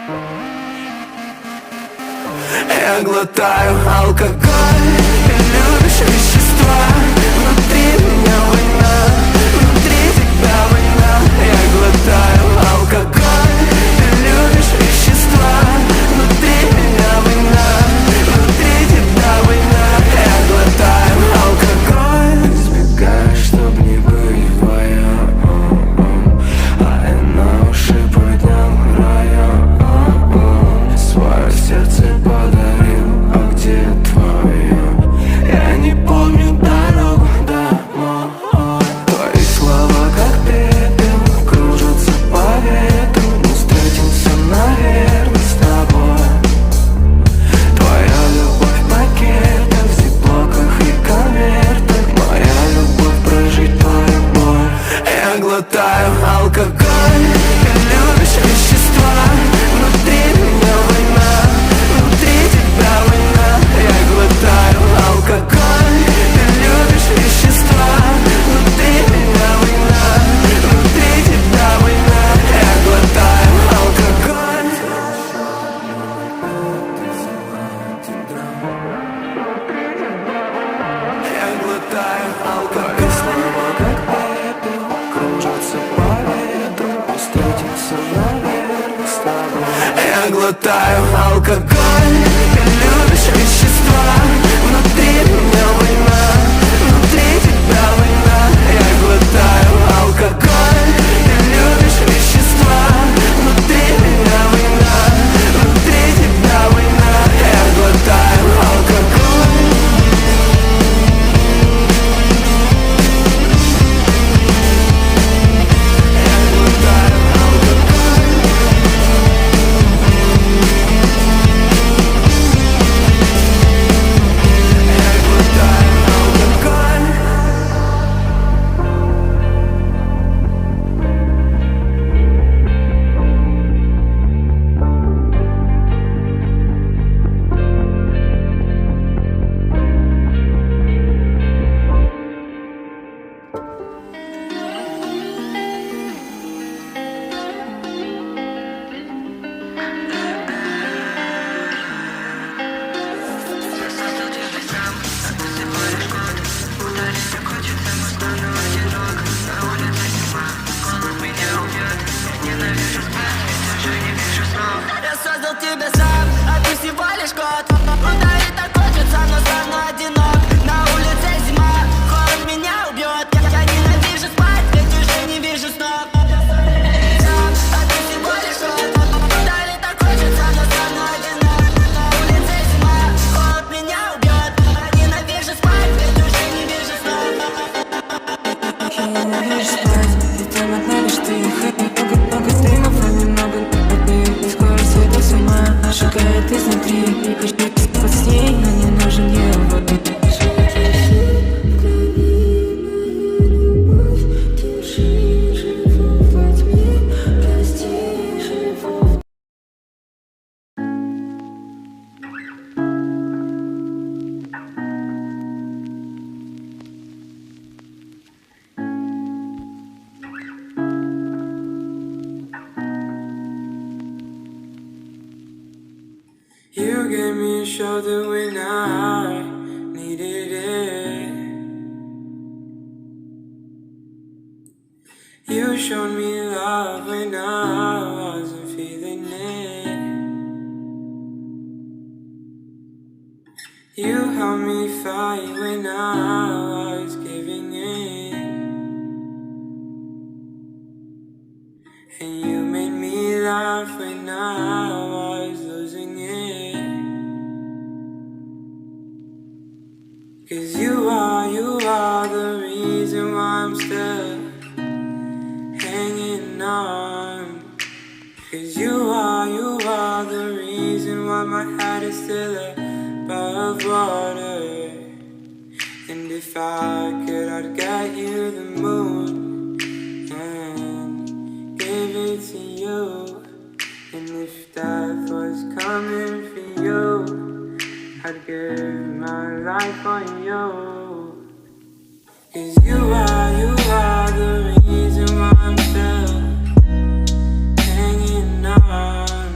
Я глотаю алкоголь, ты любишь вещества. Внутри меня война, внутри тебя война. Я глотаю алкоголь, ты любишь вещества. Внутри меня война, внутри тебя война. Я глотаю алкоголь, избегаю, чтоб не быть вдвоем. А я на уши поднял район. Свое сердце подарил, а где твое? Я не помню дорогу домой. Твои слова как пепел кружатся по ветру. Не встретился, наверное, с тобой. Твоя любовь в пакетах, зиплоках и конвертах. Моя любовь прожить твою боль. Я глотаю алкоголь, ты любишь вещества. Внутри меня война, внутри тебя война. Я глотаю алкоголь, ты любишь вещества. Внутри меня война, внутри тебя война. Я глотаю алкоголь. Я глотаю алкоголь. Твои слова как пепел кружатся по ветру. Не встретиться, наверное, с тобой. Я глотаю алкоголь, ты любишь вещества. Внутри меня война, внутри тебя война. Я глотаю алкоголь, ты любишь вещества. Внутри меня война, внутри тебя война. Я глотаю алкоголь. Я глотаю алкоголь. Я создал тебя сам, а ты всего лишь кот. Ударить так хочется, но стану одинок. На улице зима, холод меня убьет. Я ненавижу спать, ведь уже не вижу снов. Сам, а ты всего лишь кот. Ударить так хочется, но стану одинок. На улице зима, холод меня убьет. Я ненавижу спать, ведь уже не вижу снов. Я ненавижу спать, ведь там одна лишь ты. Много стримов, а немного воды. Скорость света с ума сжигает изнутри. Хочу под с ней, но не нужен ей воды. You gave me a shoulder when I needed it. You showed me love when I wasn't feeling it. You helped me fight when I was giving in. And you made me laugh when I was losing it. 'Cause you are the reason why I'm still hanging on. 'Cause you are the reason why my head is still above water. And if I could, I'd get you the moon and give it to you. And if death was coming for you, I'd give my life on you. 'Cause you are the reason why I'm still hanging on.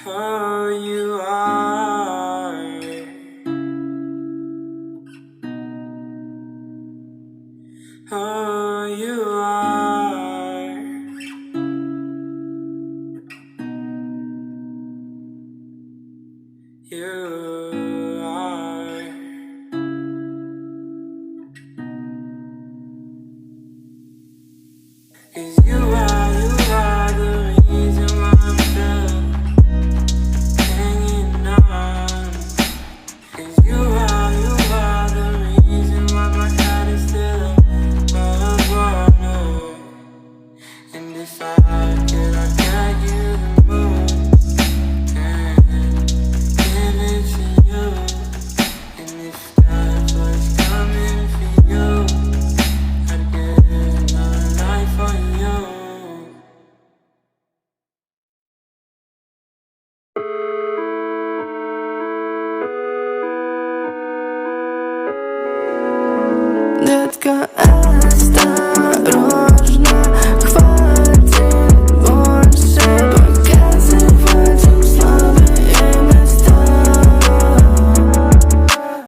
Oh, you are. Oh, you are. You are. 'Cause you are the reason why I'm still hanging on. 'Cause you are the reason why my head is still above water. And if I could, I'd get you the moon and give it to you. And if that was coming for you, I'd give my life for you. Детка,